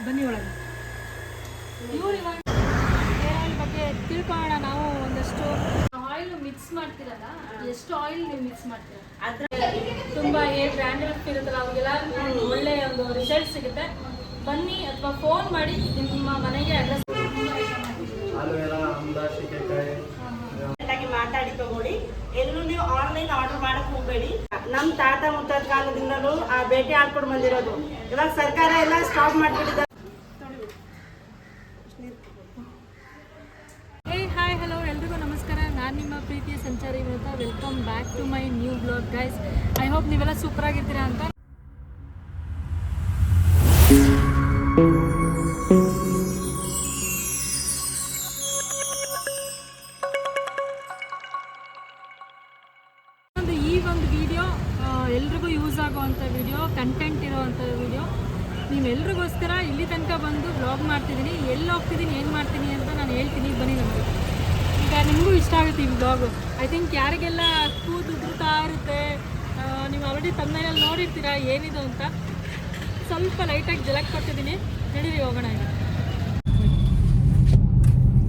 ಬನ್ನಿ ಒಳಗೆ. ಇವ್ರು ಇವಾಗ ಹೇರ್ ಆಯಿಲ್ ಬಗ್ಗೆ ತಿಳ್ಕೊಳ್ಳೋಣ. ನಾವು ಒಂದಷ್ಟು ಆಯಿಲ್ ಮಿಕ್ಸ್ ಮಾಡ್ತೀರಲ್ಲ, ಎಷ್ಟು ಆಯಿಲ್ ನೀವು ಮಿಕ್ಸ್ ಮಾಡ್ತೀರ? ತುಂಬ ಹೇರ್ ಡ್ಯಾಂಡ್ರಫ್ ಇರುತ್ತಲ್ಲ ಅವ್ರಿಗೆಲ್ಲ ಒಳ್ಳೆಯ ಒಂದು ರಿಸಲ್ಟ್ ಸಿಗುತ್ತೆ. ಬನ್ನಿ ಅಥವಾ ಫೋನ್ ಮಾಡಿ ನಿಮ್ಮ ಮನೆಗೆ ಅಡ್ರೆಸ್ ಮಾತಾಡಿ ತಗೊಳ್ಳಿ. ಎಲ್ಲೂ ನೀವು ಆನ್ಲೈನ್ ಆರ್ಡರ್ ಮಾಡಕ್ ಹೋಗಬೇಡಿ. ನಮ್ಮ ತಾತ ಮುತ್ತಾದ ಕಾಲದಿಂದಲೂ ಆ ಭೇಟಿ ಆಡ್ಕೊಂಡು ಬಂದಿರೋದು. ಇವಾಗ ಸರ್ಕಾರ ಎಲ್ಲ ಸ್ಟಾಪ್ ಮಾಡ್ಬಿಟ್ಟಿದ್ದಾರೆ. ಹಾಯ್ ಹಲೋ ಎಲ್ರಿಗೂ ನಮಸ್ಕಾರ. ನಾನು ನಿಮ್ಮ ಪ್ರೀತಿಯ ಸಂಚಾರಿ Vinutha. Welcome back to my new blog guys. I hope ನೀವೆಲ್ಲ ಸೂಪರ್ ಆಗಿರ್ತೀರಾ ಅಂತ. ಈ ಒಂದು ವಿಡಿಯೋ ಎಲ್ರಿಗೂ ಯೂಸ್ ಆಗುವಂಥ ವಿಡಿಯೋ, ಕಂಟೆಂಟ್ ಇರೋವಂಥ ವಿಡಿಯೋ. ನೀವೆಲ್ರಿಗೋಸ್ಕರ ಇಲ್ಲಿ ತನಕ ಬಂದು ಬ್ಲಾಗ್ ಮಾಡ್ತಿದ್ದೀನಿ. ಎಲ್ಲಿ ಹೋಗ್ತಿದ್ದೀನಿ, ಏನು ಮಾಡ್ತೀನಿ ಅಂತ ನಾನು ಹೇಳ್ತೀನಿ. ಬನ್ನಿ ನಮಗೆ. ಈಗ ನಿಮಗೂ ಇಷ್ಟ ಆಗುತ್ತೆ ಈ ಬ್ಲಾಗು. ಐ ಥಿಂಕ್ ಯಾರಿಗೆಲ್ಲ ಕೂತು ಉದುರ್ತಾ ಇರುತ್ತೆ, ನೀವು ಆಲ್ರೆಡಿ ತಮ್ಮನೇಲಿ ನೋಡಿರ್ತೀರ ಏನಿದು ಅಂತ. ಸ್ವಲ್ಪ ಲೈಟಾಗಿ ಜಲಕ್ ಕೊಟ್ಟಿದ್ದೀನಿ. ನಡೀರಿ ಹೋಗೋಣ. ಈಗ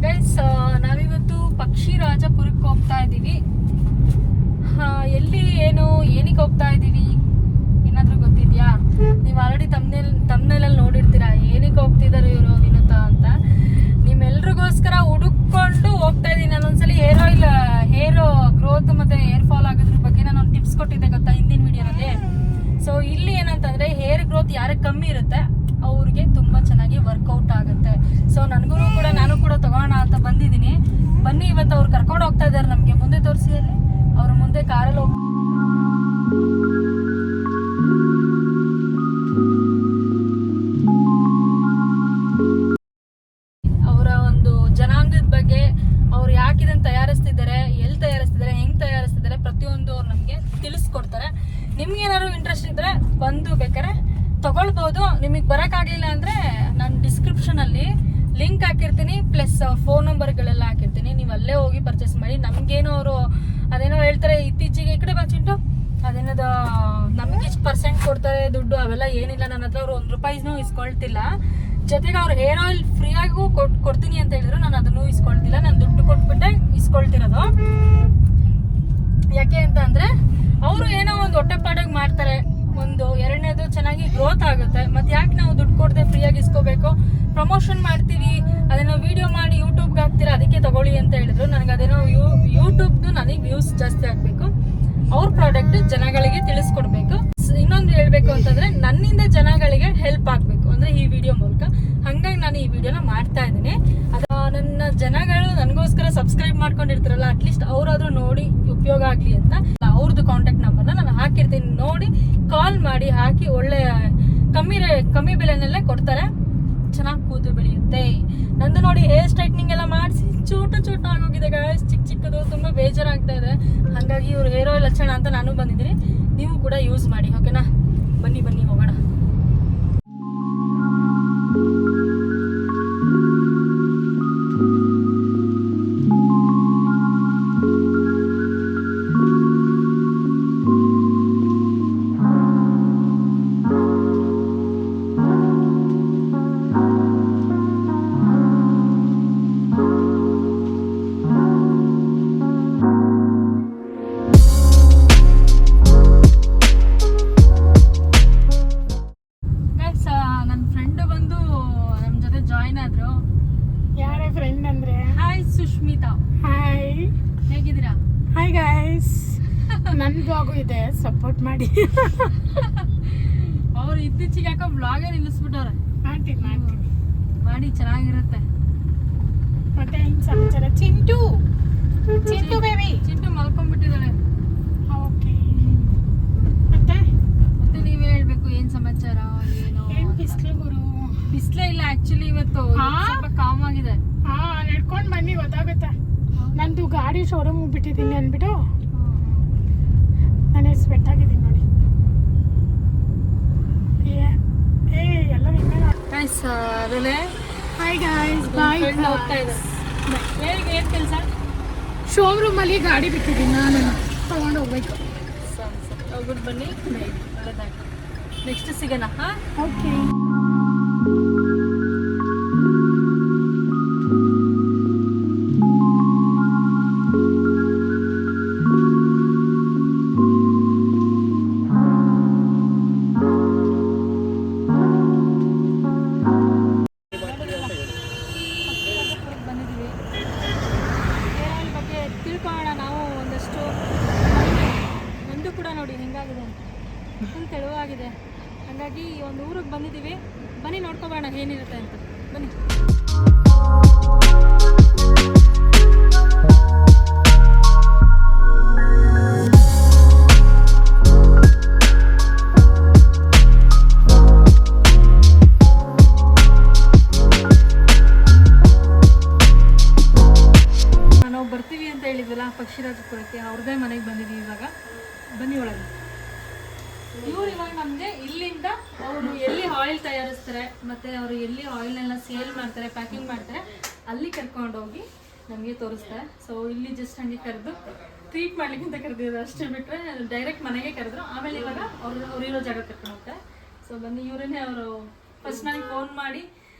ಗೈಸ್, ನಾವಿವತ್ತು ಪಕ್ಷಿರಾಜಪುರಕ್ಕೆ ಹೋಗ್ತಾ ಇದ್ದೀವಿ. ಎಲ್ಲಿ ಏನಕ್ಕೆ ಹೋಗ್ತಾ ಇದ್ದೀವಿ ಏನಾದರೂ ಗೊತ್ತಿದೆಯಾ? ನೀವು ಆಲ್ರೆಡಿ ತಮ್ಮನೇಲಲ್ಲಿ ನೋಡಿರ್ತೀರಾ ಏನಕ್ಕೆ ಹೋಗ್ತಿದ್ದಾರೆ ಇವರು ವಿನುತಾ ಅಂತ. ನಿಮ್ಮೆಲ್ರಿಗೋಸ್ಕರ ಹುಡುಕೊಂಡು ಹೋಗ್ತಾ ಇದ್ದೀನಿ. ನಾನೊಂದ್ಸಲಿ ಹೇರ್ ಗ್ರೋತ್ ಮತ್ತು ಹೇರ್ ಫಾಲ್ ಆಗೋದ್ರ ಬಗ್ಗೆ ನಾನು ಒಂದು ಟಿಪ್ಸ್ ಕೊಟ್ಟಿದ್ದೆ ಗೊತ್ತಾ ಹಿಂದಿನ ವಿಡಿಯೋನಲ್ಲಿ. ಸೊ ಇಲ್ಲಿ ಏನಂತಂದರೆ ಹೇರ್ ಗ್ರೋತ್ ಯಾರಿಗೆ ಕಮ್ಮಿ ಇರುತ್ತೆ ಅವ್ರಿಗೆ ತುಂಬ ಚೆನ್ನಾಗಿ ವರ್ಕೌಟ್ ಆಗುತ್ತೆ. ಸೊ ನಾನು ಕೂಡ ತಗೋಣ ಅಂತ ಬಂದಿದ್ದೀನಿ. ಬನ್ನಿ, ಇವತ್ತು ಅವ್ರು ಕರ್ಕೊಂಡು ಹೋಗ್ತಾ ಇದ್ದಾರೆ ನಮಗೆ. ಮುಂದೆ ತೋರಿಸಿ, ಅಲ್ಲಿ ಅವ್ರ ಮುಂದೆ ಕಾರಲ್ಲಿ ಅವರ ಒಂದು ಜನಾಂಗದ ಬಗ್ಗೆ, ಅವ್ರು ಯಾಕೆ ಇದನ್ನು ತಯಾರಿಸ್ತಿದ್ದಾರೆ, ಎಲ್ಲಿ ತಯಾರಿಸ್ತಿದ್ದಾರೆ, ಹೆಂಗೆ ತಯಾರಿಸ್ತಿದ್ದಾರೆ, ಪ್ರತಿಯೊಂದು ಅವ್ರು ನಮಗೆ ತಿಳಿಸ್ಕೊಡ್ತಾರೆ. ನಿಮ್ಗೆ ಏನಾದ್ರು ಇಂಟ್ರೆಸ್ಟ್ ಇದ್ರೆ ಬಂದು ಬೇಕಾದ್ರೆ ತಗೊಳ್ಬೋದು. ನಿಮಗೆ ಬರೋಕ್ಕಾಗಲಿಲ್ಲ ಅಂದರೆ ನಾನು ಡಿಸ್ಕ್ರಿಪ್ಷನಲ್ಲಿ ಲಿಂಕ್ ಹಾಕಿರ್ತೀನಿ, ಪ್ಲಸ್ ಫೋನ್ ನಂಬರ್ಗಳೆಲ್ಲ ಹಾಕಿರ್ತೀನಿ. ನೀವು ಅಲ್ಲೇ ಹೋಗಿ ಪರ್ಚೇಸ್ ಮಾಡಿ. ನಮಗೇನೋ ಅವರು ಅದೇನೋ ಹೇಳ್ತಾರೆ ಇತ್ತೀಚೆಗೆ, ಈ ಕಡೆ ಬಂದು ಅದೇನದು ನಮಗೆ ಇಷ್ಟು % ಕೊಡ್ತಾರೆ ದುಡ್ಡು, ಅವೆಲ್ಲ ಏನಿಲ್ಲ. ನನ್ನ ಹತ್ರ ಅವರು ₹1 ಇಸ್ಕೊಳ್ತಿಲ್ಲ. ಜೊತೆಗೆ ಅವ್ರು ಹೇರ್ ಆಯಿಲ್ ಫ್ರೀಯಾಗೂ ಕೊಡ್ತೀನಿ ಅಂತ ಹೇಳಿದ್ರು. ನಾನು ಅದನ್ನು ಇಸ್ಕೊಳ್ತಿಲ್ಲ, ನಾನು ದುಡ್ಡು ಕೊಟ್ಬಿಟ್ಟೆ ಇಸ್ಕೊಳ್ತಿರೋದು. ಯಾಕೆ ಅಂತ ಅಂದರೆ ಅವರು ಏನೋ ಒಂದು ಹೊಟ್ಟೆಪಾಡಿಗೆ ಮಾಡ್ತಾರೆ. ಒಂದು ಎರಡನೇದು ಚೆನ್ನಾಗಿ ಗ್ರೋತ್ ಆಗುತ್ತೆ. ಮತ್ತು ಯಾಕೆ ನಾವು ದುಡ್ಡು ಕೊಡದೆ ಫ್ರೀಯಾಗಿ ಇಸ್ಕೋಬೇಕು? ಪ್ರಮೋಷನ್ ಮಾಡ್ತೀವಿ, ಅದೇನೋ ವಿಡಿಯೋ ಮಾಡಿ ಯೂಟ್ಯೂಬ್ಗೆ ಹಾಕ್ತೀರಾ, ಅದಕ್ಕೆ ತಗೊಳ್ಳಿ ಅಂತ ಹೇಳಿದ್ರು. ನನಗೆ ಅದೇನೋ ಯೂಟ್ಯೂಬ್ದು ನನಗೆ ವ್ಯೂಸ್ ಜಾಸ್ತಿ ಆಗಬೇಕು, ಅವ್ರ ಪ್ರಾಡಕ್ಟ್ ಜನಗಳಿಗೆ ತಿಳಿಸ್ಕೊಡ್ಬೇಕು. ಇನ್ನೊಂದು ಹೇಳ್ಬೇಕು ಅಂತಂದರೆ ನನ್ನಿಂದ ಜನಗಳಿಗೆ ಹೆಲ್ಪ್ ಆಗಬೇಕು ಅಂದರೆ ಈ ವಿಡಿಯೋ ಮೂಲಕ. ಹಾಗಾಗಿ ನಾನು ಈ ವಿಡಿಯೋನ ಮಾಡ್ತಾ ಇದ್ದೀನಿ. ಅದು ನನ್ನ ಜನಗಳು ನನಗೋಸ್ಕರ ಸಬ್ಸ್ಕ್ರೈಬ್ ಮಾಡ್ಕೊಂಡಿರ್ತಾರಲ್ಲ, ಅಟ್ಲೀಸ್ಟ್ ಅವರಾದ್ರೂ ನೋಡಿ ಉಪಯೋಗ ಆಗಲಿ ಅಂತ ಅವ್ರದ್ದು ಕಾಂಟ್ಯಾಕ್ಟ್ ನಂಬರ್ನ ನಾನು ಹಾಕಿರ್ತೀನಿ. ನೋಡಿ ಕಾಲ್ ಮಾಡಿ ಹಾಕಿ, ಒಳ್ಳೆ ಕಮ್ಮಿ ಬೆಲೆನಲ್ಲೇ ಕೊಡ್ತಾರೆ. ಚೆನ್ನಾಗಿ ಕೂದಲು ಬೆಳೆಯುತ್ತೆ. ನಂದು ನೋಡಿ ಹೇರ್ ಸ್ಟ್ರೈಟ್ನಿಂಗ್ ಎಲ್ಲ ಮಾಡಿಸಿ ಚೂಟ ಆಗೋಗಿದೆ ಗಾಯ್ಸ್, ಚಿಕ್ಕದು. ತುಂಬ ಬೇಜಾರಾಗ್ತಾ ಇದೆ. ಹಾಗಾಗಿ ಇವ್ರು ಹೇರ್ ಆಯಿಲ್ ಹಚ್ಚೋಣ ಅಂತ ನಾನು ಬಂದಿದ್ದೀನಿ. ನೀವು ಕೂಡ ಯೂಸ್ ಮಾಡಿ, ಓಕೆನಾ? ಬನ್ನಿ ಹೋಗೋಣ. ಸುಷ್ಮಿತಾ, ಹಾಯ್, ಹೇಗಿದ್ದೀರಾ? ಹಾಯ್ ಗೈಸ್, ನನ್ನ ಬ್ಲಾಗು ಇದೆ, ಸಪೋರ್ಟ್ ಮಾಡಿ. ಅವ್ರು ಇತ್ತೀಚೆಗೆ ಯಾಕೋ ಬ್ಲಾಗೇ ನಿಲ್ಲಿಸ್ಬಿಟ್ಟವ್ರೆ. ಮಾಡ್ತೀನಿ ಮಾಡಿ, ಚೆನ್ನಾಗಿರುತ್ತೆ. ಮತ್ತೆ ಏನು ಸಮಾಚಾರ? ಚಿಂಟು ಬೇಬಿ, ಚಿಂಟು ಮಲ್ಕೊಂಡ್ಬಿಟ್ಟಿದ್ದಾಳೆ. ಓಕೆ, ಮತ್ತೆ ನೀವೇ ಹೇಳ್ಬೇಕು, ಏನು ಸಮಾಚಾರ? ಏನು ಬಿಸಿಲು ಗುರು? ಬಿಸಿಲೇ ಇಲ್ಲ ಆಕ್ಚುಲಿ, ಇವತ್ತು ಸ್ವಲ್ಪ ಕಾಮ್ ಆಗಿದೆ. ನಡ್ಕೊಂಡು ಬನ್ನಿ, ಗೊತ್ತಾಗುತ್ತೆ. ನಂದು ಗಾಡಿ ಶೋರೂಮ್ ಬಿಟ್ಟಿದ್ದೀನಿ ಅಂದ್ಬಿಟ್ಟು ನಾನೇ ಸ್ವೆಟ್ ಆಗಿದ್ದೀನಿ ನೋಡಿ. ಎಲ್ಲ ಹಾಯ್ ಗಾಯ್ಸ್, ಬಾಯ್. ಹೋಗ್ತಾ ಇದೆ. ಏನು ಕೆಲಸ? ಶೋರೂಮಲ್ಲಿ ಗಾಡಿ ಬಿಟ್ಟಿದ್ದೀನಿ, ನಾನು ತಗೊಂಡು ಹೋಗ್ಬೇಕು. ಹೋಗ್ಬಿಟ್ಟು ಬನ್ನಿ, ಒಳ್ಳೆದಾಗಿ. ನೆಕ್ಸ್ಟ್ ಸಿಗೋಣ. ಓಕೆ. ನೋಡ್ಕೊಬೋಣ ಏನಿರುತ್ತೆ ಅಂತ ಬನ್ನಿ. ನಾವು ಬರ್ತೀವಿ ಅಂತ ಹೇಳಿದ್ವಲ್ಲ ಪಕ್ಷಿರಾಜಪುರಕ್ಕೆ, ಅವ್ರದ್ದೇ ಮನೆಗೆ ಬಂದಿದ್ದೀವಿ ಇವಾಗ. ಬನ್ನಿ ಒಳಗೆ. ಇವ್ರು ಇವಾಗ ನಮಗೆ ಇಲ್ಲಿಂದ ಅವರು ಎಲ್ಲಿ ಆಯಿಲ್ ತಯಾರಿಸ್ತಾರೆ ಮತ್ತು ಅವರು ಎಲ್ಲಿ ಆಯಿಲ್ನೆಲ್ಲ ಸೇಲ್ ಮಾಡ್ತಾರೆ, ಪ್ಯಾಕಿಂಗ್ ಮಾಡ್ತಾರೆ, ಅಲ್ಲಿ ಕರ್ಕೊಂಡೋಗಿ ನಮಗೆ ತೋರಿಸ್ತಾರೆ. ಸೊ ಇಲ್ಲಿ ಜಸ್ಟ್ ಹಂಗೆ ಕರೆದು ಟ್ರೀಟ್ ಮಾಡ್ಲಿಕ್ಕೆ ಅಂತ ಕರೆದಿದ್ರು ಅಷ್ಟೇ, ಬಿಟ್ಟರೆ ಡೈರೆಕ್ಟ್ ಮನೆಗೆ ಕರೆದ್ರು. ಆಮೇಲೆ ಇವಾಗ ಅವ್ರಿರೋ ಜಾಗ ಕರ್ಕೊಂಡು ಹೋಗ್ತಾರೆ. ಸೊ ಬನ್ನಿ, ಇವರನ್ನೇ ಅವರು ಫಸ್ಟ್ ನನಗೆ ಫೋನ್ ಮಾಡಿ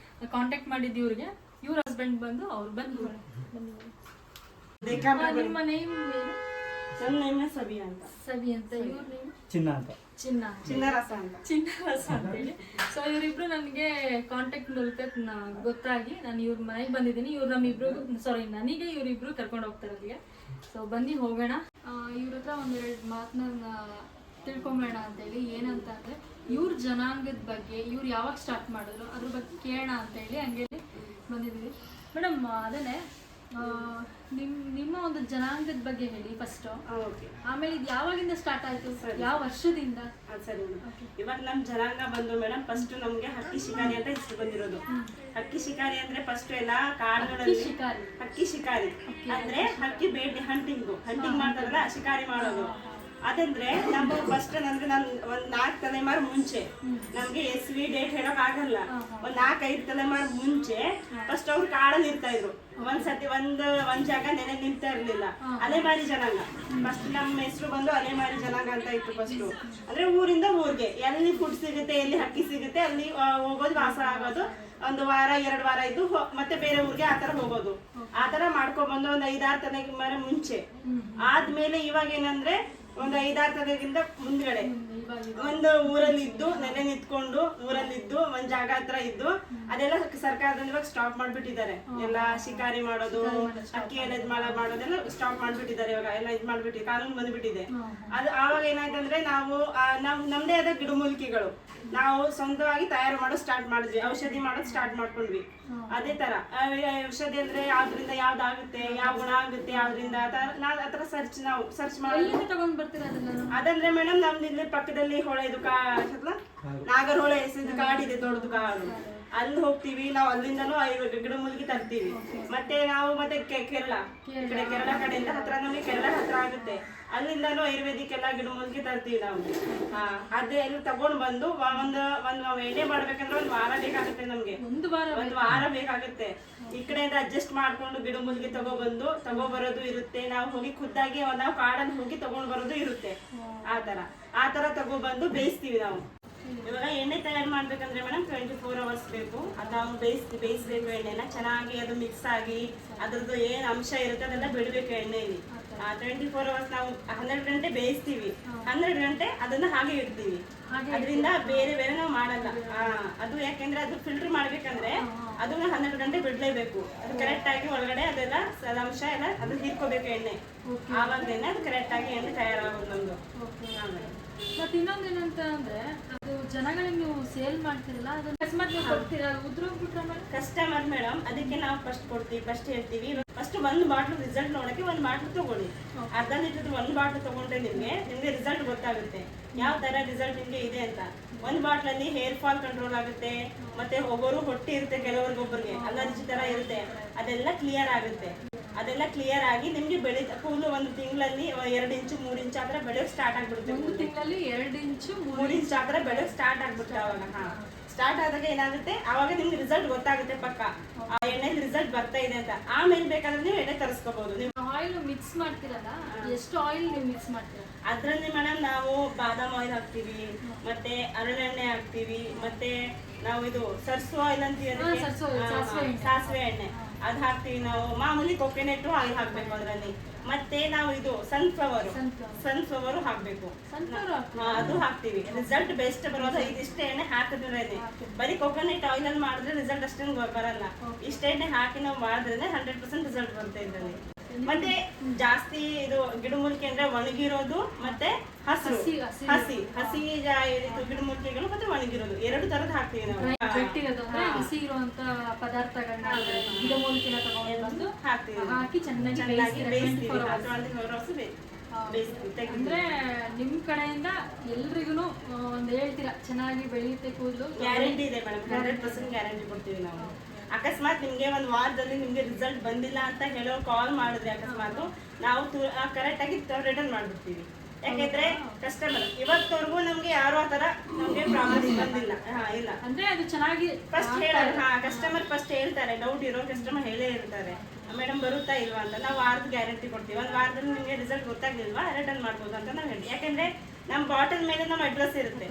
ಕಾಂಟ್ಯಾಕ್ಟ್ ಮಾಡಿದ್ದು ಇವ್ರಿಗೆ. ಇವ್ರ ಹಸ್ಬೆಂಡ್ ಬಂದು ಅವ್ರು ಬಂದು ಬನ್ನಿ. ನಿಮ್ಮ ನೇಮ್ ನನ್ನ ನೇಮ್ ಸಬಿ ಅಂತ. ಸವಿ ಅಂತ. ಇವ್ರ ನೇಮ್ ಚಿನ್ನ ಅಂತ. ಚಿನ್ನರಸ ಅಂತ. ಚಿನ್ನರಸ ಅಂತೇಳಿ. ಸೊ ಇವರಿಬ್ರು ನನಗೆ ಕಾಂಟ್ಯಾಕ್ಟ್ ಮೂಲಕ ಗೊತ್ತಾಗಿ ನಾನು ಇವ್ರ ಮನೆಗೆ ಬಂದಿದ್ದೀನಿ. ಇವ್ರು ನಮ್ಮಿಬ್ರು ನನಗೆ ಇವರಿಬ್ರು ಕರ್ಕೊಂಡು ಹೋಗ್ತಾರೆ ಅಲ್ಲಿಗೆ. ಸೊ ಬನ್ನಿ ಹೋಗೋಣ. ಇವ್ರ ಹತ್ರ ಒಂದೆರಡು ಮಾತನ್ನ ತಿಳ್ಕೊಂಬೇಡ ಅಂತೇಳಿ. ಏನಂತ ಅಂದರೆ ಇವ್ರ ಜನಾಂಗದ ಬಗ್ಗೆ, ಇವ್ರು ಯಾವಾಗ ಸ್ಟಾರ್ಟ್ ಮಾಡಿದ್ರು ಅದ್ರ ಬಗ್ಗೆ ಕೇಳೋಣ ಅಂತೇಳಿ ಹಂಗೆ ಬಂದಿದ್ದೀವಿ. ಮೇಡಮ್ ಅದನ್ನೇ ನಿಮ್ಮ ಒಂದು ಜನಾಂಗದ ಬಗ್ಗೆ ಹೇಳಿ ಫಸ್ಟು. ಓಕೆ. ಆಮೇಲೆ ಇದು ಯಾವಾಗಿಂದ ಸ್ಟಾರ್ಟ್ ಆಯ್ತು, ಯಾವ ವರ್ಷದಿಂದ? ಸರಿ ಮೇಡಮ್. ಇವಾಗ ನಮ್ಮ ಜನಾಂಗ ಬಂದು ಮೇಡಮ್ ಫಸ್ಟ್ ನಮ್ಗೆ ಹಕ್ಕಿ ಶಿಕಾರಿ ಅಂತ ಹೆಸರು ಬಂದಿರೋದು. ಹಕ್ಕಿ ಶಿಕಾರಿ ಅಂದ್ರೆ ಫಸ್ಟ್ ಎಲ್ಲ ಕಾಡುಗಳಲ್ಲಿ ಹಕ್ಕಿ ಶಿಕಾರಿ ಅಂದ್ರೆ ಹಕ್ಕಿ ಬೇಟೆ, ಹಂಟಿಂಗ್ ಮಾಡ್ತಾರಲ್ಲ, ಶಿಕಾರಿ ಮಾಡೋದು. ಅದಂದ್ರೆ ನಮ್ಮ ಫಸ್ಟ್ ಅಂದ್ರೆ ನಾನು ಒಂದ್ 4 ತಲೆಮಾರು ಮುಂಚೆ, ನಮ್ಗೆ ಎಸ್ವಿ ಡೇಟ್ ಹೇಳಕ್ ಆಗಲ್ಲ, ಒಂದ್ 4-5 ತಲೆಮಾರು ಮುಂಚೆ ಫಸ್ಟ್ ಅವ್ರು ಕಾಡಲ್ಲಿ ಇರ್ತಾ ಇದ್ರು. ಒಂದ್ಸತಿ ಒಂದ್ ಜಾಗ ನೆನೆ ನಿಂತಾ ಇರ್ಲಿಲ್ಲ. ಅಲೆಮಾರಿ ಜನಾಂಗ ಫಸ್ಟ್. ನಮ್ಮ ಹೆಸರು ಬಂದು ಅಲೆಮಾರಿ ಜನಾಂಗ ಅಂತ ಇತ್ತು ಫಸ್ಟ್. ಅಂದ್ರೆ ಊರಿಂದ ಊರಿಗೆ ಎಲ್ಲಿ ಫುಡ್ ಸಿಗುತ್ತೆ, ಎಲ್ಲಿ ಹಕ್ಕಿ ಸಿಗುತ್ತೆ ಅಲ್ಲಿ ಹೋಗೋದು, ವಾಸ ಆಗೋದು. 1 ವಾರ 2 ವಾರ ಇದ್ದು ಮತ್ತೆ ಬೇರೆ ಊರಿಗೆ ಆತರ ಹೋಗೋದು. ಆತರ ಮಾಡ್ಕೊಂಡ್ಬಂದು ಒಂದ್ 5-6 ತಲೆಮಾರು ಮುಂಚೆ. ಆದ್ಮೇಲೆ ಇವಾಗ ಏನಂದ್ರೆ ಒಂದು 5-6 ತಲೆಗಿಂತ ಮುಂದ್ಗಡೆ ಒಂದು ಊರಲ್ಲಿ ಇದ್ದು ನೆಲೆ ನಿಂತ್ಕೊಂಡು ಊರಲ್ಲಿದ್ದು ಒಂದ್ ಜಾಗ ಹತ್ರ ಇದ್ದು ಅದೆಲ್ಲ ಸರ್ಕಾರದಿಂದ ಇವಾಗ ಸ್ಟಾಪ್ ಮಾಡ್ಬಿಟ್ಟಿದ್ದಾರೆ. ಎಲ್ಲ ಶಿಕಾರಿ ಮಾಡೋದು, ಅಕ್ಕಿ ಎಲ್ಲ ಇದ್ ಮಾಡೋದೆಲ್ಲ ಸ್ಟಾಪ್ ಮಾಡ್ಬಿಟ್ಟಿದ್ದಾರೆ. ಇವಾಗ ಎಲ್ಲ ಇದ್ ಮಾಡ್ಬಿಟ್ಟು ಕಾನೂನು ಬಂದ್ಬಿಟ್ಟಿದೆ. ಅದು ಆವಾಗ ಏನಾಯ್ತಂದ್ರೆ ನಾವು ನಮ್ದೇ ಆದ ಗಿಡಮೂಲಿಕೆಗಳು ನಾವು ಸ್ವಂತವಾಗಿ ತಯಾರು ಮಾಡೋದು ಸ್ಟಾರ್ಟ್ ಮಾಡಿದ್ವಿ. ಔಷಧಿ ಮಾಡೋದು ಸ್ಟಾರ್ಟ್ ಮಾಡ್ಕೊಂಡ್ವಿ. ಅದೇ ತರ ಔಷಧಿ ಅಂದ್ರೆ ಯಾವ್ದ್ರಿಂದ ಯಾವ್ದಾಗುತ್ತೆ, ಯಾವ ಗುಣ ಆಗುತ್ತೆ, ಯಾವ್ದ್ರಿಂದ ಆತರ ಸರ್ಚ್ ಮಾಡಿ ತಗೊಂಡ್ ಬರ್ತೀರಾ ಅದಂದ್ರೆ ಮೇಡಮ್ ನಮ್ದು ಇಲ್ಲಿ ಪಕ್ಕದಲ್ಲಿ ಹೊಳೆ, ಇದು ನಾಗರಹೊಳೆ ಹೆಸರು ಕಾಡಿದೆ, ದೊಡ್ಡದು ಕಾಡು. ಅಲ್ಲಿ ಹೋಗ್ತೀವಿ ನಾವು. ಅಲ್ಲಿಂದನೂ ಗಿಡಮೂಲಿಕೆ ತರ್ತೀವಿ. ಮತ್ತೆ ನಾವು ಕೇರಳ ಕಡೆಯಿಂದ ಹತ್ರ, ನಮಗೆ ಕೇರಳ ಹತ್ರ ಆಗುತ್ತೆ. ಅಲ್ಲಿಂದನೂ ಆಯುರ್ವೇದಿಕ್ ಎಲ್ಲ ಗಿಡಮೂಲಿಕೆ ತರ್ತೀವಿ ನಾವು. ಅದೇ ಎಲ್ಲ ತಗೊಂಡ್ ಬಂದು ಒಂದು ಎಣ್ಣೆ ಮಾಡ್ಬೇಕಂದ್ರೆ 1 ವಾರ ಬೇಕಾಗುತ್ತೆ ನಮ್ಗೆ. 1 ವಾರ ಬೇಕಾಗುತ್ತೆ. ಈ ಕಡೆಯಿಂದ ಅಡ್ಜಸ್ಟ್ ಮಾಡ್ಕೊಂಡು ಗಿಡಮೂಲಿಕೆ ತಗೋಬರೋದು ಇರುತ್ತೆ. ನಾವು ಹೋಗಿ ಖುದ್ದಾಗಿ ನಾವು ಕಾಡಲ್ಲಿ ಹೋಗಿ ತಗೊಂಡ್ ಬರೋದು ಇರುತ್ತೆ. ಆತರ ತಗೊಬಂದು ಬೇಯಿಸ್ತೀವಿ ನಾವು. ಇವಾಗ ಎಣ್ಣೆ ತಯಾರು ಮಾಡ್ಬೇಕಂದ್ರೆ ಮೇಡಮ್ 24 hours ಬೇಕು. ಅದು ನಾವು ಬೇಯಿಸ್ಬೇಕು ಎಣ್ಣೆನ ಚೆನ್ನಾಗಿ. ಅದು ಮಿಕ್ಸ್ ಆಗಿ ಅದ್ರದ್ದು ಏನ್ ಅಂಶ ಇರುತ್ತೆ ಅದೆಲ್ಲ ಬಿಡ್ಬೇಕು ಎಣ್ಣೆಯಲ್ಲಿ. 24 hours ನಾವು 12 ಗಂಟೆ ಬೇಯಿಸ್ತೀವಿ. 12 ಗಂಟೆ ಅದನ್ನ ಹಾಗೆ ಇಡ್ತೀವಿ. ಅದರಿಂದ ಬೇರೆ ನಾವು ಮಾಡಲ್ಲ. ಅದು ಯಾಕೆಂದ್ರೆ ಅದು ಫಿಲ್ಟರ್ ಮಾಡ್ಬೇಕಂದ್ರೆ ಅದನ್ನ 12 ಗಂಟೆ ಬಿಡ್ಲೇಬೇಕು. ಅದು ಕರೆಕ್ಟ್ ಆಗಿ ಒಳಗಡೆ ಅದೆಲ್ಲ ಅಂಶ ಎಲ್ಲ ಅದು ಹೀರ್ಕೋಬೇಕು ಎಣ್ಣೆ. ಆವಾಗೇನೆ ಅದು ಕರೆಕ್ಟ್ ಆಗಿ ಎಣ್ಣೆ ತಯಾರಾಗೋದು ನಮ್ದು. ಮತ್ತೆ ಇನ್ನೊಂದೇನಂತ ಅಂದ್ರೆ ಅದು ಜನಗಳಿಗೆ ನೀವು ಸೇಲ್ ಮಾಡ್ತಿರಲ್ಲ, ಅದು ಅಕಸ್ಮಾತ್ ನೀವು ಕೊಡ್ತೀರಾ, ಉದ್ರೋಗ್ಬಿಟ್ರೆ ಕಸ್ಟಮರ್ ಮೇಡಮ್, ಅದಕ್ಕೆ ನಾವು ಫಸ್ಟ್ ಹೇಳ್ತೀವಿ ಫಸ್ಟ್ 1 ಬಾಟ್ಲು ರಿಸಲ್ಟ್ ನೋಡಕ್ಕೆ 1 ಬಾಟ್ಲು ತಗೊಳ್ಳಿ. ಅರ್ಧ ಲೀಟರ್ 1 ಬಾಟ್ಲು ತಗೊಂಡ್ರೆ ನಿಮ್ಗೆ ರಿಸಲ್ಟ್ ಗೊತ್ತಾಗುತ್ತೆ ಯಾವ ತರ ರಿಸಲ್ಟ್ ನಿಮ್ಗೆ ಇದೆ ಅಂತ. 1 ಬಾಟ್ಲಲ್ಲಿ ಹೇರ್ ಫಾಲ್ ಕಂಟ್ರೋಲ್ ಆಗುತ್ತೆ. ಮತ್ತೆ ಒಬ್ಬರು ಹೊಟ್ಟೆ ಇರುತ್ತೆ, ಕೆಲವರಿಗೊಬ್ಬರಿಗೆ ಅಲರ್ಜಿ ತರ ಇರುತ್ತೆ, ಅದೆಲ್ಲ ಕ್ಲಿಯರ್ ಆಗುತ್ತೆ. ಅದೆಲ್ಲ ಕ್ಲಿಯರ್ ಆಗಿ ನಿಮ್ಗೆ ಕೂದಲು 1 ತಿಂಗಳಲ್ಲಿ 2 ಇಂಚು 3 ಇಂಚು ಆತರ ಬೆಳೆಯೋಕೆ ಸ್ಟಾರ್ಟ್ ಆಗ್ಬಿಡುತ್ತೆ. 1 ತಿಂಗಳಲ್ಲಿ 2 ಇಂಚು 3 ಇಂಚು ಆತರ ಬೆಳೆಯೋಕೆ ಸ್ಟಾರ್ಟ್ ಆಗ್ಬಿಡುತ್ತೆ. ಅವಾಗ ಸ್ಟಾರ್ಟ್ ಆದಾಗ ಏನಾಗುತ್ತೆ, ಆವಾಗ ನಿಮ್ಗೆ ರಿಸಲ್ಟ್ ಗೊತ್ತಾಗುತ್ತೆ ಪಕ್ಕ ಆ ಎಣ್ಣೆಲಿ ರಿಸಲ್ಟ್ ಬರ್ತಾ ಇದೆ ಅಂತ. ಆಮೇಲೆ ಬೇಕಾದ್ರೆ ನೀವು ಎಣ್ಣೆ ತರಿಸ್ಕೋಬಹುದು. ನೀವು ಆಯಿಲ್ ಮಿಕ್ಸ್ ಮಾಡ್ತೀರಲ್ಲ, ಎಷ್ಟು ಆಯಿಲ್ ನೀವು ಮಿಕ್ಸ್ ಮಾಡ್ತೀರಾ? ಅದ್ರಲ್ಲಿ ಮೇಡಮ್ ನಾವು ಬಾದಾಮ್ ಆಯಿಲ್ ಹಾಕ್ತಿವಿ, ಮತ್ತೆ ಹರಳೆಣ್ಣೆ ಹಾಕ್ತಿವಿ, ಮತ್ತೆ ನಾವು ಇದು ಸರ್ಸು ಆಯಿಲ್ ಅಂತೀವಿ, ಸಾಸಿವೆ ಎಣ್ಣೆ ಅದು ಹಾಕ್ತಿವಿ ನಾವು. ಮಾಮೂಲಿ ಕೊಕೊನೆಟ್ ಆಯಿಲ್ ಹಾಕ್ಬೇಕು ಅದರಲ್ಲಿ. ಮತ್ತೆ ನಾವು ಇದು ಸನ್ಫ್ಲವರ್ ಹಾಕ್ಬೇಕು, ಅದು ಹಾಕ್ತಿವಿ. ರಿಸಲ್ಟ್ ಬೆಸ್ಟ್ ಬರೋದು ಇದಿಷ್ಟೇ ಎಣ್ಣೆ ಹಾಕಿದ್ರೇನೆ. ಬರೀ ಕೊಕೊನೆಟ್ ಆಯಿಲ್ ಅಲ್ಲಿ ಮಾಡಿದ್ರೆ ರಿಸಲ್ಟ್ ಅಷ್ಟೊಂದು ಬರಲ್ಲ. ಇಷ್ಟ ಎಣ್ಣೆ ಹಾಕಿ ನಾವು ಮಾಡಿದ್ರೆ 100% ರಿಸಲ್ಟ್ ಬರುತ್ತೆ ಇದರಲ್ಲಿ. ಮತ್ತೆ ಜಾಸ್ತಿ ಇದು ಗಿಡಮೂಲಿಕೆ ಅಂದ್ರೆ ಒಣಗಿರೋದು ಮತ್ತೆ ಹಸಿರು ಹಸಿ ಗಿಡಮೂಲಿಕೆಗಳು ಮತ್ತೆ ಒಣಗಿರೋದು 2 ತರದ್ ಹಾಕ್ತೀವಿ ನಾವು. ಗಟ್ಟಿರೋದು ಅಂದ್ರೆ ಹಸಿ ಇರುವಂತ ಪದಾರ್ಥಗಳನ್ನ ಗಿಡಮೂಲಿಕೆನ ತಗೊಂಡು ಬಂದು ಹಾಕಿ ಚೆನ್ನಾಗಿ ಬೇಯಿಸ್ತೀವಿ. ಅಂದ್ರೆ ನಿಮ್ ಕಡೆಯಿಂದ ಎಲ್ರಿಗೂ ಒಂದ್ ಹೇಳ್ತೀರಾ ಚೆನ್ನಾಗಿ ಬೆಳೆಯುತ್ತೆ ಕೂದಲು. ಗ್ಯಾರಂಟಿ ಇದೆ ಮೇಡಮ್, 100% ಗ್ಯಾರಂಟಿ ಕೊಡ್ತೀವಿ ನಾವು. ಅಕಸ್ಮಾತ್ ನಿಮ್ಗೆ ಒಂದ್ ವಾರದಲ್ಲಿ ನಿಮ್ಗೆ ರಿಸಲ್ಟ್ ಬಂದಿಲ್ಲ ಅಂತ ಹೇಳೋ ಕಾಲ್ ಮಾಡಿದ್ರೆ ಅಕಸ್ಮಾತ್ ನಾವು ಕರೆಕ್ಟ್ ಆಗಿ ರಿಟರ್ನ್ ಮಾಡ್ಬಿಡ್ತೀವಿ. ಯಾಕೆಂದ್ರೆ ಕಸ್ಟಮರ್ ಇವತ್ತವರೆಗೂ ನಮ್ಗೆ ಯಾರು ಆತರ ನಮ್ಗೆ ಪ್ರಾಬ್ಲಮ್ ಬಂದಿಲ್ಲ. ಇಲ್ಲ ಅಂದ್ರೆ ಅದು ಚೆನ್ನಾಗಿ ಫಸ್ಟ್ ಹೇಳೋದು. ಕಸ್ಟಮರ್ ಫಸ್ಟ್ ಹೇಳ್ತಾರೆ, ಡೌಟ್ ಇರೋ ಕಸ್ಟಮರ್ ಹೇಳೇ ಇರ್ತಾರೆ ಮೇಡಮ್ ಬರುತ್ತಾ ಇಲ್ವಾ ಅಂತ. ನಾವು ವಾರದ ಗ್ಯಾರಂಟಿ ಕೊಡ್ತೀವಿ. ಒಂದ್ ವಾರದಲ್ಲಿ ನಿಮ್ಗೆ ರಿಸಲ್ಟ್ ಗೊತ್ತಾಗ್ಲಿಲ್ವಾ ರಿಟರ್ನ್ ಮಾಡ್ಬೋದು ಅಂತ ನಾವು ಹೇಳಿ. ಯಾಕಂದ್ರೆ ನಮ್ಮ ಬಾಟಲ್ ಮೇಲೆ ನಮ್ಮ ಅಡ್ರೆಸ್ ಇರುತ್ತೆ.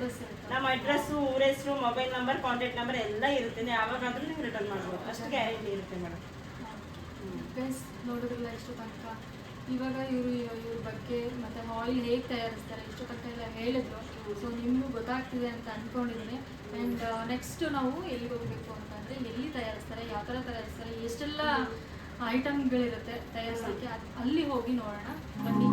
ನಮ್ಮ ಅಡ್ರೆಸ್, ಊರ ಹೆಸರು, ಮೊಬೈಲ್ ನಂಬರ್, ಕಾಂಟ್ಯಾಕ್ಟ್ ನಂಬರ್ ಎಲ್ಲ ಇರುತ್ತೆ. ಯಾವಾಗಾದ್ರೂ ನೀವು ರಿಟರ್ನ್ ಮಾಡ್ಬೋದು, ಅಷ್ಟು ಗ್ಯಾರಂಟಿ ಇರುತ್ತೆ ಮೇಡಮ್. ನೋಡಿದ್ರಲ್ಲ ಇಷ್ಟು ತನಕ. ಇವಾಗ ಇವ್ರ ಬಗ್ಗೆ ಮತ್ತೆ ಆಯಿಲ್ ಹೇಗೆ ತಯಾರಿಸ್ತಾರೆ ಇಷ್ಟು ತನಕ ಎಲ್ಲ ಹೇಳಿದ್ರು. ಸೊ ನಿಮಗೂ ಗೊತ್ತಾಗ್ತಿದೆ ಅಂತ ಅಂದ್ಕೊಂಡಿದ್ದೀನಿ. ಆ್ಯಂಡ್ ನೆಕ್ಸ್ಟ್ ನಾವು ಎಲ್ಲಿಗೆ ಹೋಗಬೇಕು ಅಂತಂದರೆ ಎಲ್ಲಿ ತಯಾರಿಸ್ತಾರೆ, ಯಾವ ಥರ ತಯಾರಿಸ್ತಾರೆ, ಎಷ್ಟೆಲ್ಲ ಐಟಮ್ಗಳಿರುತ್ತೆ ತಯಾರಿಸೋಕ್ಕೆ, ಅಲ್ಲಿ ಹೋಗಿ ನೋಡೋಣ ಬನ್ನಿ.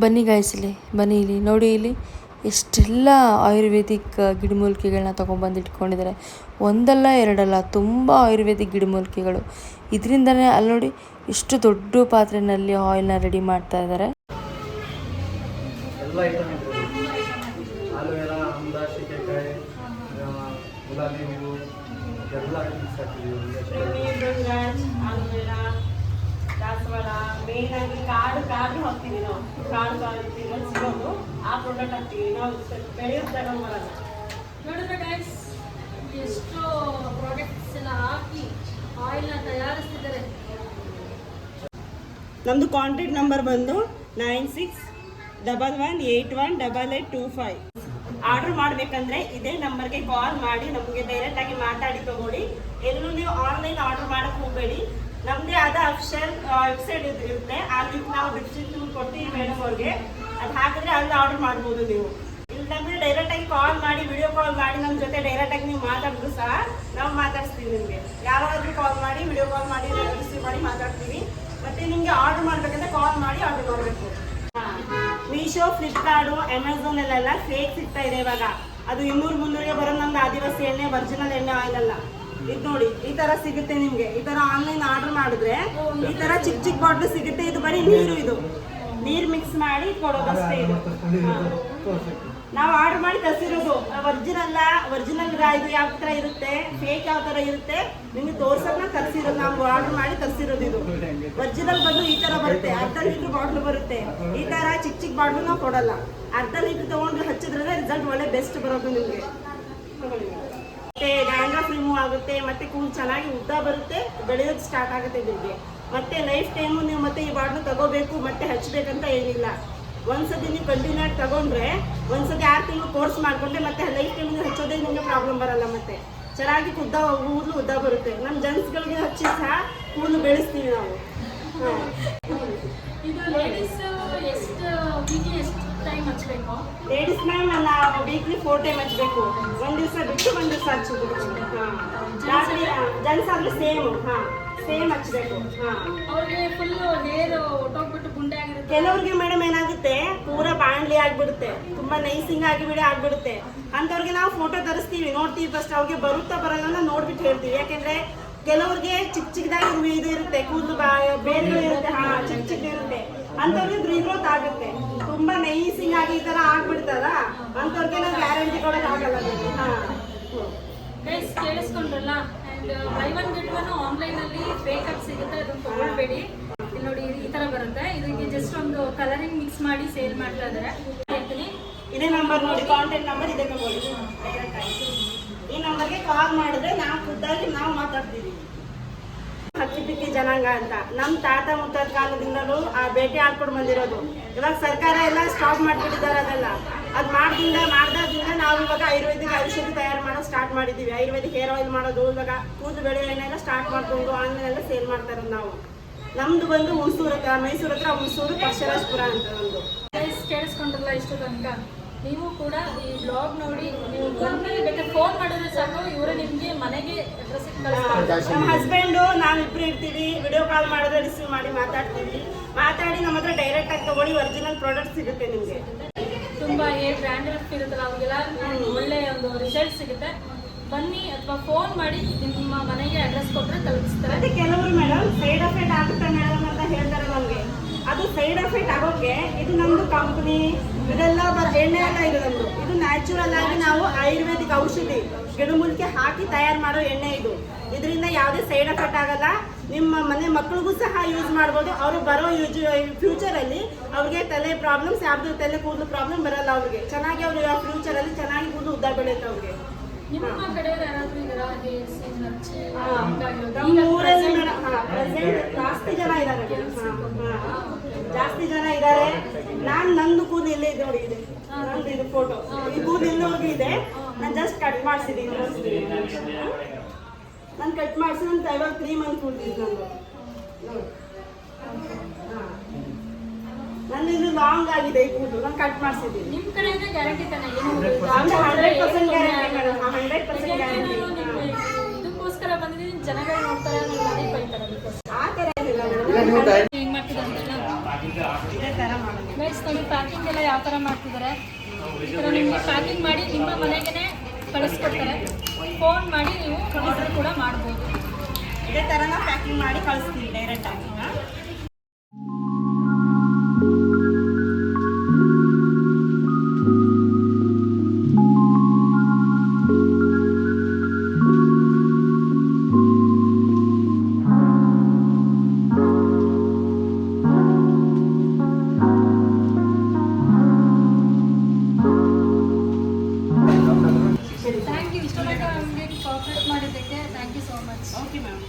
ಬನ್ನಿ ಗಾಯ್ಸ್, ಬನ್ನಿ ಇಲ್ಲಿ ನೋಡಿ, ಇಲ್ಲಿ ಎಷ್ಟೆಲ್ಲ ಆಯುರ್ವೇದಿಕ್ ಗಿಡಮೂಲಿಕೆಗಳನ್ನ ತೊಗೊಂಡ್ಬಂದು ಇಟ್ಕೊಂಡಿದ್ದಾರೆ. ಒಂದಲ್ಲ ಎರಡಲ್ಲ, ತುಂಬ ಆಯುರ್ವೇದಿಕ್ ಗಿಡಮೂಲಿಕೆಗಳು. ಇದರಿಂದನೇ ಅಲ್ಲಿ ನೋಡಿ ಎಷ್ಟು ದೊಡ್ಡ ಪಾತ್ರೆಯಲ್ಲಿ ಆಯಿಲ್ನ ರೆಡಿ ಮಾಡ್ತಾ ಇದ್ದಾರೆ. ಎಲ್ಲ ಐಟಮ್ ಇರ್ಬೋದು. ಆಲೂವೆರಾ, ಆಮ್ಲ, ಸೀಗೆಕಾಯಿ, ಗುಲಾಬಿ ಹೂವು ಎಲ್ಲ ಮಿಕ್ಸ್ ಹಾಕ್ತೀವಿ. ದಾಸವಾಳ ಮೇನ್ ಆಗಿ ಕಾಡು ಹಾಕ್ತೀವಿ ನಾವು. ಕಾಡು ಸಿಗೋದು ಆ ಪ್ರಾಡಕ್ಟ್ ಹಾಕ್ತೀವಿ ನಾವು. ಬೆಳೆಯೋದು ತಗೊಂಡ್ ಬರಲ್ಲ. ನೋಡಿದ್ರೆ ಗೈಸ್ ಎಷ್ಟು ಪ್ರಾಡಕ್ಟ್ಸ್ ಎಲ್ಲ ಹಾಕಿ ಆಯಿಲ್ನ ತಯಾರಿಸ್ತಿದ್ದಾರೆ. ನಮ್ದು ಕಾಂಟ್ಯಾಕ್ಟ್ ನಂಬರ್ ಬಂದು 9611818825. ಆರ್ಡರ್ ಮಾಡ್ಬೇಕಂದ್ರೆ ಇದೇ ನಂಬರ್ಗೆ ಕಾಲ್ ಮಾಡಿ ನಮಗೆ ಡೈರೆಕ್ಟ್ ಆಗಿ ಮಾತಾಡಿ ತಗೊಳ್ಳಿ. ಎಲ್ಲೂ ನೀವು ಆನ್ಲೈನ್ ಆರ್ಡರ್ ಮಾಡಕ್ ಹೋಗಬೇಡಿ. ನಮ್ದೇ ಆದ ಅಫಿಷಿಯಲ್ ವೆಬ್ಸೈಟ್ ಇರುತ್ತೆ. ಆ ಲಿಂಕ್ ನಾವು ಡಿಸ್ಕ್ರಿಪ್ಷನ್ ಕೊಡ್ತೀವಿ ಮೇಡಮ್ ಅವ್ರಿಗೆ. ಅದು ಹಾಕಿದ್ರೆ ಅಲ್ಲಿ ಆರ್ಡರ್ ಮಾಡ್ಬೋದು ನೀವು. ಇಲ್ಲಾಂದ್ರೆ ಡೈರೆಕ್ಟ್ ಆಗಿ ಕಾಲ್ ಮಾಡಿ, ವಿಡಿಯೋ ಕಾಲ್ ಮಾಡಿ ನಮ್ಮ ಜೊತೆ ಡೈರೆಕ್ಟ್ ಆಗಿ ನೀವು ಮಾತಾಡಿದ್ರು ಸಹ ನಾವು ಮಾತಾಡ್ಸ್ತೀವಿ ನಿಮಗೆ. ಯಾರಾದ್ರೂ ಕಾಲ್ ಮಾಡಿ, ವಿಡಿಯೋ ಕಾಲ್ ಮಾಡಿ, ರಿಸೀವ್ ಮಾಡಿ ಮಾತಾಡ್ತೀವಿ. ಮತ್ತೆ ನಿಮಗೆ ಆರ್ಡರ್ ಮಾಡ್ಬೇಕಂದ್ರೆ ಕಾಲ್ ಮಾಡಿ ಆರ್ಡರ್ ಮಾಡಬೇಕು. ಮೀಶೋ, ಫ್ಲಿಪ್ಕಾರ್ಟು, ಅಮೆಝಾನಲ್ಲೆಲ್ಲ ಫೇಕ್ ಸಿಗ್ತಾ ಇದೆ ಇವಾಗ. ಅದು 200-300ಗೆ ಬರೋದು ನಮ್ದು ಆದಿವಾಸಿ ಎಣ್ಣೆ, ಒರಿಜಿನಲ್ ಎಣ್ಣೆ ಆಯಿಲ್ ಅಲ್ಲ. ಇದು ನೋಡಿ, ಈ ತರ ಸಿಗುತ್ತೆ ನಿಮ್ಗೆ. ಈ ತರ ಆನ್ಲೈನ್ ಆರ್ಡರ್ ಮಾಡಿದ್ರೆ ಈ ತರ ಚಿಕ್ಕ ಬಾಟ್ಲು ಸಿಗುತ್ತೆ. ಇದು ಬರೀ ನೀರು ಮಿಕ್ಸ್ ಮಾಡಿ ಕೊಡೋದಷ್ಟೇ. ಇದು ನಾವು ಆರ್ಡರ್ ಮಾಡಿ ತರಿಸಿರೋದು ಒರಿಜಿನಲ್ ಇದು ಯಾವ ತರ ಇರುತ್ತೆ, ಫೇಕ್ ಯಾವ ತರ ಇರುತ್ತೆ ನಿಮ್ಗೆ ತೋರ್ಸಕ್ ತರಿಸಿರೋದು. ನಾವು ಆರ್ಡರ್ ಮಾಡಿ ತರಿಸಿರೋದು. ಇದು ಒರಿಜಿನಲ್ ಬಂದು ಈ ತರ ಬರುತ್ತೆ. 1/2 ಲೀಟರ್ ಬಾಟ್ಲು ಬರುತ್ತೆ. ಈ ತರ ಚಿಕ್ಕ ಬಾಟ್ಲು ನಾವು ಕೊಡಲ್ಲ. 1/2 ಲೀಟರ್ ತಗೊಂಡು ಹಚ್ಚಿದ್ರೆ ರಿಸಲ್ಟ್ ಒಳ್ಳೆ ಬೆಸ್ಟ್ ಬರೋದು ನಿಮ್ಗೆ. ಮತ್ತೆ ಡ್ಯಾಂಡ್ರಫ್ ರಿಮೂವ್ ಆಗುತ್ತೆ. ಮತ್ತೆ ಕೂದಲು ಚೆನ್ನಾಗಿ ಉದ್ದ ಬರುತ್ತೆ, ಬೆಳೆಯೋದು ಸ್ಟಾರ್ಟ್ ಆಗುತ್ತೆ ನಿಮಗೆ. ಮತ್ತೆ ಲೈಫ್ ಟೈಮು ನೀವು ಮತ್ತೆ ಈ ಬಾಟ್ಲು ತಗೋಬೇಕು ಮತ್ತೆ ಹಚ್ಚಬೇಕಂತ ಏನಿಲ್ಲ. ಒಂದ್ಸತಿ ನೀವು ಕಂಟಿನ್ಯೂ ಆಗಿ ತಗೊಂಡ್ರೆ, ಒಂದ್ಸತಿ 6 ತಿಂಗಳು ಕೋರ್ಸ್ ಮಾಡ್ಕೊಂಡ್ರೆ ಮತ್ತೆ ಲೈಫ್ ಟೈಮ್ ಹಚ್ಚೋದೇ ನಿಮಗೆ ಪ್ರಾಬ್ಲಮ್ ಬರಲ್ಲ. ಮತ್ತೆ ಚೆನ್ನಾಗಿ ಕೂದಲು ಉದ್ದ ಬರುತ್ತೆ. ನಮ್ಮ ಜೆಂಟ್ಸ್ಗಳಿಗೆ ಹಚ್ಚಿ ಸಹ ಕೂದಲು ಬೆಳೆಸ್ತೀವಿ ನಾವು. ಇದು ಲೇಡೀಸ್ ಎಷ್ಟು ಟೈಮ್ ಹಚ್ಚಬೇಕು? ಲೇಡೀಸ್ ಮ್ಯಾಮ್ ನಾವು ವೀಕ್ಲಿ 4 ಟೈಮ್ ಹಚ್ಚಬೇಕು. ಒಂದ್ ದಿವಸ ಬಿಟ್ಟು ಒಂದ್ ದಿವಸ ಹಚ್ಚಬೇಕು. ಜೆಂಟ್ಸ್ ಆದ್ರೆ ಸೇಮ್. ಸೇಮ್ ಹಚ್ಚಬೇಕು. ಹಾ, ಅವ್ರಿಗೆ ಫುಲ್ ಹೇರ್ ಒಟ್ಟೋಗ್ಬಿಟ್ಟು ಗುಂಡೆ ಆಗಿರುತ್ತೆ. ಕೆಲವ್ರಿಗೆ ಮೇಡಮ್ ಏನಾಗುತ್ತೆ ಪೂರಾ ಬಾಂಡ್ಲಿ ಆಗ್ಬಿಡುತ್ತೆ, ತುಂಬಾ ನೈಸಿಂಗ್ ಆಗ್ಬಿಡುತ್ತೆ. ಅಂತವ್ರಿಗೆ ನಾವು ಫೋಟೋ ತರಿಸ್ತೀವಿ, ನೋಡ್ತೀವಿ ಫಸ್ಟ್ ಅವ್ರಿಗೆ ಬರುತ್ತಾ ಬರಲ್ಲ ಅಂತ ನೋಡ್ಬಿಟ್ಟು ಹೇಳ್ತೀವಿ. ಯಾಕೆಂದ್ರೆ ಕೆಲವ್ರಿಗೆ ಚಿಕ್ಕದಾಗಿ ಇದು ಇರುತ್ತೆ, ಕೂದಲು ಬೇರೆ ಇರುತ್ತೆ, ಹಾ ಚಿಕ್ಕ ಇರುತ್ತೆ. ಅಂತವ್ರಿಗೆ ಗ್ರೀಗ್ರೋತ್ ಆಗುತ್ತೆ, ತುಂಬಾ ನೈಸಿಂಗ್ ಆಗಿ ಈ ತರ ಆಗ್ಬಿಡ್ತದ. ಅಂತವ್ರಿಗೆ ನಾವು ಗ್ಯಾರಂಟಿ ಕೊಡಕ್ ಆಗಲ್ಲ. ಹಾ, ಗೈಸ್ ಕೇಳಿಸ್ಕೊಂಡ್ರಲ್ಲ. And buy one get one online ಅಲ್ಲಿ ಫೇಕ್ ಆಗಿ ಸಿಗುತ್ತೆ, ಅದನ್ನ ತಗೊಳ್ಬೇಡಿ. ಇಲ್ಲಿ ನೋಡಿ ಈ ತರ ಬರುತ್ತೆ. ಇದಕ್ಕೆ ಜಸ್ಟ್ ಒಂದು ಕಲರಿಂಗ್ ಮಿಕ್ಸ್ ಮಾಡಿ ಸೇಲ್ ಮಾಡ್ತಾ ಇದಾರೆ. ಹೇಳ್ತೀನಿ, ಇದೇ ನಂಬರ್ ನೋಡಿ, ಕಾಂಟ್ಯಾಕ್ಟ್ ನಂಬರ್ ಇದೆ ತಗೊಳ್ಳಿ. ಈ ನಂಬರ್ಗೆ ಕಾಲ್ ಮಾಡಿದ್ರೆ ನಾವು ಖುದ್ದಾಗಿ ನಾವು ಮಾತಾಡ್ತೀವಿ. ಹಕ್ಕಿಪಿಕ್ಕಿ ಜನಾಂಗ ಅಂತ ನಮ್ಮ ತಾತ ಮುತ್ತಾದ ಕಾಲದಿಂದಲೂ ಆ ಬೇಟೆ ಆಡ್ಕೊಂಡು ಬಂದಿರೋದು. ಇವಾಗ ಸರ್ಕಾರ ಎಲ್ಲ ಸ್ಟಾಪ್ ಮಾಡ್ಬಿಟ್ಟಿದ್ದಾರೆ ಅದೆಲ್ಲ. ಅದು ಮಾಡ್ದಾಗಿಂದ ನಾವು ಇವಾಗ ಆಯುರ್ವೇದಿಕ್ ಔಷಧಿ ತಯಾರು ಮಾಡೋದು ಸ್ಟಾರ್ಟ್ ಮಾಡಿದ್ದೀವಿ. ಆಯುರ್ವೇದಿಕ್ ಹೇರ್ ಆಯಿಲ್ ಮಾಡೋದು, ಇವಾಗ ಕೂದಲು ಬೆಳೆ ಎಣ್ಣೆಲ್ಲ ಸ್ಟಾರ್ಟ್ ಮಾಡ್ಕೊಂಡು ಆನ್ಲೈನ್ ಎಲ್ಲ ಸೇಲ್ ಮಾಡ್ತಾ ಇರೋದು ನಾವು. ನಮ್ದು ಬಂದು ಹುಣಸೂರು ಹತ್ರ, ಮೈಸೂರು ಹತ್ರ ಹುಣಸೂರು ಪಕ್ಷರಾಜಪುರ ಅಂತ ಒಂದು. ಗೈಸ್ ಕೇಳಿಸ್ಕೊಂಡ್ರಲ್ಲ ಇಷ್ಟು ತನಕ. ನೀವು ಕೂಡ ಈ ಬ್ಲಾಗ್ ನೋಡಿ ನೀವು ಬನ್ನಿ, ಬೇಕಾದ್ರೆ ಫೋನ್ ಮಾಡಿದ್ರೆ ಸಾಕು, ಇವರೇ ನಿಮಗೆ ಮನೆಗೆ ಅಡ್ರೆಸ್ ಕಳಿಸ್ತಾರೆ. ನಮ್ಮ ಹಸ್ಬೆಂಡು ನಾವಿಬ್ರು ಇರ್ತೀವಿ, ವಿಡಿಯೋ ಕಾಲ್ ಮಾಡಿದ್ರೆ ರಿಸೀವ್ ಮಾಡಿ ಮಾತಾಡ್ತೀವಿ. ಮಾತಾಡಿ ನಮ್ಮ ಹತ್ರ ಡೈರೆಕ್ಟ್ ಆಗಿ ತಗೊಳ್ಳಿ, ಒರಿಜಿನಲ್ ಪ್ರಾಡಕ್ಟ್ ಸಿಗುತ್ತೆ ನಿಮಗೆ. ತುಂಬಾ ಹೇರ್ ಬ್ರ್ಯಾಂಡೆಡ್ ಇರುತ್ತಲ್ಲ ಅವ್ರಿಗೆಲ್ಲ ಒಳ್ಳೆ ಒಂದು ರಿಸಲ್ಟ್ ಸಿಗುತ್ತೆ. ಬನ್ನಿ ಅಥವಾ ಫೋನ್ ಮಾಡಿ ನಿಮ್ಮ ಮನೆಗೆ ಅಡ್ರೆಸ್ ಕೊಟ್ಟರೆ ತಲುಪಿಸ್ತಾರೆ. ಮತ್ತೆ ಕೆಲವರು ಮೇಡಮ್ ಸೈಡ್ ಎಫೆಕ್ಟ್ ಆಗುತ್ತೆ ಮೇಡಮ್ ಅಂತ ಹೇಳ್ತಾರೆ ನಮಗೆ. ಅದು ಸೈಡ್ ಎಫೆಕ್ಟ್ ಆಗೋಕೆ ಇದು ನಮ್ದು ಕಂಪ್ನಿ ಇದೆಲ್ಲ ಎಣ್ಣೆ ಎಲ್ಲ ಇದೆ ನಮ್ದು. ಇದು ನ್ಯಾಚುರಲ್ ಆಗಿ ನಾವು ಆಯುರ್ವೇದಿಕ್ ಔಷಧಿ ಗಿಡಮೂಲಿಕೆ ಹಾಕಿ ತಯಾರು ಮಾಡೋ ಎಣ್ಣೆ ಇದು. ಇದರಿಂದ ಯಾವುದೇ ಸೈಡ್ ಎಫೆಕ್ಟ್ ಆಗಲ್ಲ. ನಿಮ್ಮ ಮನೆ ಮಕ್ಕಳಿಗೂ ಸಹ ಯೂಸ್ ಮಾಡ್ಬೋದು. ಅವರು ಬರೋ ಫ್ಯೂಚರಲ್ಲಿ ಅವ್ರಿಗೆ ತಲೆ ಪ್ರಾಬ್ಲಮ್ಸ್ ಯಾವ್ದು ತಲೆ ಕೂದಲು ಪ್ರಾಬ್ಲಮ್ ಬರಲ್ಲ ಅವ್ರಿಗೆ. ಚೆನ್ನಾಗಿ ಅವ್ರಿಗೆ ಫ್ಯೂಚರಲ್ಲಿ ಚೆನ್ನಾಗಿ ಕೂದಲು ಉದ್ದ ಬೆಳೆಯುತ್ತೆ ಅವ್ರಿಗೆ. ನಿಮ್ಮ ಕಡೆಯವರು ಯಾರಾದ್ರೂ ಇದರ ನಮ್ಮ ಊರಲ್ಲಿ ಮೇಡಮ್ ಪ್ರೆಸೆಂಟ್ ಜಾಸ್ತಿ ಜನ ಇದ್ದಾರೆ, ಜಾಸ್ತಿ ಜನ ಇದ್ದಾರೆ. ನಂದು ಕೂದಲು ಇಲ್ಲೇ ಇದೆ ನೋಡಿ, ಇದೆ ನಂದು ಇದು ಫೋಟೋ. ಈ ಕೂದಲು ಇಲ್ಲವರೆಗೂ ಇದೆ, ನಾನು ಜಸ್ಟ್ ಕಟ್ ಮಾಡಿಸಿದ್ದೀನಿ. ನಾನು ಕಟ್ ಮಾಡಿಸಿ ನನ್ನ ಇವಾಗ 3 ಮಂತ್ ಕೂದಲಿದ್ದು ನಂದು. ನನ್ನ ಇದು ಲಾಂಗ್ ಆಗಿದೆ ಈ ಕೂದಲು, ನಾನು ಕಟ್ ಮಾಡಿಸಿದ್ದೀನಿ. ನಿಮ್ಮ ಕಡೆಯಿಂದ ಗ್ಯಾರಂಟಿ ತಾನೆ? 100% ಗ್ಯಾರಂಟಿ ಮೇಡಮ್, 100% ಗ್ಯಾರಂಟಿ. ಇದಕ್ಕೋಸ್ಕರ ಬಂದಿದ್ದೀನಿ, ಜನಗಳು ನೋಡ್ತಾರೆ, ನನಗೆ ಬೈತಾರೆ. ಅದಕ್ಕೋಸ್ಕರ ಆ ಥರ ಏನಿಲ್ಲ ಮೇಡಮ್, ಹೆಂಗ್ ಮಾಡ್ತಿದ್ದಾರೆ ಇದೇ ಥರ ಮಾಡೋದು. ಗೈಸ್ ನೋಡಿ ಪ್ಯಾಕಿಂಗ್ ಎಲ್ಲ ಯಾವ ಥರ ಮಾಡ್ತಿದ್ದಾರೆ. ಈ ಥರ ನಿಮಗೆ ಪ್ಯಾಕಿಂಗ್ ಮಾಡಿ ನಿಮ್ಮ ಮನೆಗೆ ಕಳಿಸ್ಕೊಡ್ತಾರೆ. ಫೋನ್ ಮಾಡಿ ನೀವು ಆರ್ಡರ್ ಕೂಡ ಮಾಡ್ಬೋದು. ಇದೇ ಥರ ನಾವು ಪ್ಯಾಕಿಂಗ್ ಮಾಡಿ ಕಳಿಸ್ತೀವಿ ಡೈರೆಕ್ಟ್ ಆಗಿ. Thank you. ಇಷ್ಟೊಂದು ನಮಗೆ ಕೋಆಪರೇಟ್ ಮಾಡಿದ್ದಕ್ಕೆ thank you so much. Okay ma'am.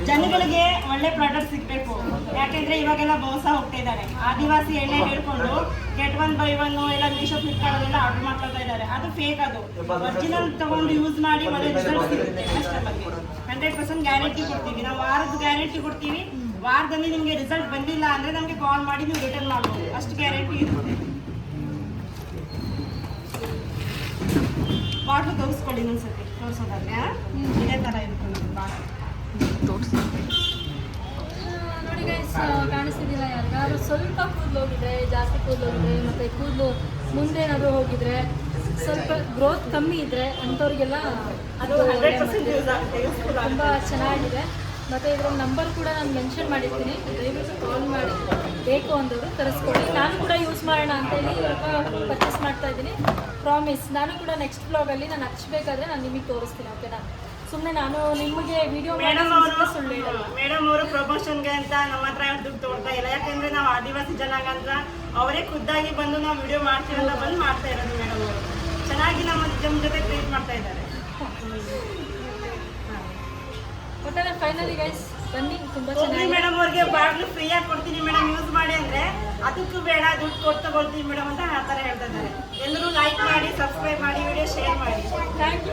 ಜನಗಳಿಗೆ ಒಳ್ಳೆ ಪ್ರಾಡಕ್ಟ್ ಸಿಗಬೇಕು. ಯಾಕೆಂದ್ರೆ ಇವಾಗೆಲ್ಲ ಬೋಸ ಹೋಗ್ತಾ ಇದ್ದಾರೆ. ಆದಿವಾಸಿ ಎಣ್ಣೆ ಹಿಡ್ಕೊಂಡು ಗೆಟ್ 1 ಬೈ 1 ಎಲ್ಲ ಮೀಶೋ ಫ್ಲಿಪ್ಕಾರ್ಟಲ್ಲೆಲ್ಲ ಆರ್ಡರ್ ಮಾಡ್ಕೊಳ್ತಾ ಇದ್ದಾರೆ. ಅದು ಫೇಕ್. ಅದು ಒರಿಜಿನಲ್ ತಗೊಂಡು ಯೂಸ್ ಮಾಡಿ ಒಳ್ಳೆ ರಿಸಲ್ಟ್ ಸಿಗುತ್ತೆ ಕಸ್ಟಮರ್ಗೆ. 100% ಗ್ಯಾರಂಟಿ ಕೊಡ್ತೀವಿ ನಾವು. ವಾರದ ಗ್ಯಾರಂಟಿ ಕೊಡ್ತೀವಿ. ವಾರದಲ್ಲಿ ನಿಮಗೆ ರಿಸಲ್ಟ್ ಬಂದಿಲ್ಲ ಅಂದರೆ ನಮಗೆ ಕಾಲ್ ಮಾಡಿ ನೀವು ರಿಟರ್ನ್ ಮಾಡ್ಬೋದು. ಅಷ್ಟು ಗ್ಯಾರಂಟಿ ಇರುತ್ತೆ. ಬಾಟ್ಲು ತೋರಿಸ್ಕೊಳ್ಳಿ ಇನ್ನೊಂದ್ಸತಿ ತೋರಿಸೋದಾದ್ರೆ. ಇದೇ ಥರ ಇರುತ್ತೆ ನಮ್ಗೆ ಬಾಟ್ಲು. ನೋಡಿ ಗೈಸ್, ಕಾಣಿಸ್ತಿದ್ದಿಲ್ಲ ಯಾರಿಗಾದ್ರು ಸ್ವಲ್ಪ ಕೂದಲು ಹೋಗಿದ್ರೆ, ಜಾಸ್ತಿ ಕೂದಲು ಹೋಗಿದ್ರೆ, ಮತ್ತು ಕೂದಲು ಮುಂದೆ ಏನಾದರೂ ಹೋಗಿದ್ರೆ, ಸ್ವಲ್ಪ ಗ್ರೋತ್ ಕಮ್ಮಿ ಇದ್ದರೆ ಅಂಥವ್ರಿಗೆಲ್ಲ ಅದು 100% ಯೂಸ್ ಆಗುತ್ತೆ, ಯೂಸ್ಫುಲ್ ಆಗುತ್ತೆ. ತುಂಬ ಚೆನ್ನಾಗಿದೆ. ಮತ್ತು ಇದರ ನಂಬರ್ ಕೂಡ ನಾನು ಮೆನ್ಷನ್ ಮಾಡಿರ್ತೀನಿ, ದಯವಿಟ್ಟು ಕಾಲ್ ಮಾಡಿ ಬೇಕು ಅಂದವರು ತರಿಸ್ಕೊಳ್ಳಿ. ನಾನು ಕೂಡ ಯೂಸ್ ಮಾಡೋಣ ಅಂತೇಳಿ ಪರ್ಚೇಸ್ ಮಾಡ್ತಾ ಇದ್ದೀನಿ. ಪ್ರಾಮಿಸ್, ನಾನು ಕೂಡ ನೆಕ್ಸ್ಟ್ ಬ್ಲಾಗಲ್ಲಿ ನಾನು ಹಚ್ಚಬೇಕಾದ್ರೆ ನಾನು ನಿಮಗೆ ತೋರಿಸ್ತೀನಿ. ಓಕೆನಾ? ಸುಮ್ಮನೆ ನಾನು ನಿಮಗೆ ವಿಡಿಯೋ ಮೇಡಮ್ ಅವರು ಪ್ರಮೋಷನ್ಗೆ ಅಂತ ನಮ್ಮ ಹತ್ರ ದುಡ್ಡು ತೊಗೊಳ್ತಾ ಇಲ್ಲ. ಯಾಕೆಂದ್ರೆ ನಾವು ಆದಿವಾಸಿ ಜನಾಂಗ ಅಂತ ಅವರೇ ಖುದ್ದಾಗಿ ಬಂದು ನಾವು ವಿಡಿಯೋ ಮಾಡ್ತೀವಿ ಅಂತ ಬಂದು ಮಾಡ್ತಾ ಇರೋದು. ಮೇಡಮ್ ಅವರು ಚೆನ್ನಾಗಿ ನಮ್ಮ ಜೊತೆ ಟ್ರೀಟ್ ಮಾಡ್ತಾ ಇದ್ದಾರೆ. ಒಟ್ಟಾರೆ ಫೈನಲಿ ಗೈಸ್ ಬನ್ನಿ, ತುಂಬ ಹೋಗ್ಲಿ ಚೆನ್ನಾಗಿ ಮೇಡಮ್ ಅವ್ರಿಗೆ ಬಾಟ್ಲು ಫ್ರೀಯಾಗಿ ಕೊಡ್ತೀನಿ ಮೇಡಮ್, ಯೂಸ್ ಮಾಡಿ ಅಂದರೆ ಅದಕ್ಕೂ ಬೇಡ ದುಡ್ಡು ಕೊಟ್ಟು ತಗೊಳ್ತೀವಿ ಮೇಡಮ್ ಅಂತ ಆ ಥರ ಹೇಳ್ತಾ ಇದ್ದಾರೆ. ಎಲ್ಲರೂ ಲೈಕ್ ಮಾಡಿ, ಸಬ್ಸ್ಕ್ರೈಬ್ ಮಾಡಿ, ವಿಡಿಯೋ ಶೇರ್ ಮಾಡಿ. ಥ್ಯಾಂಕ್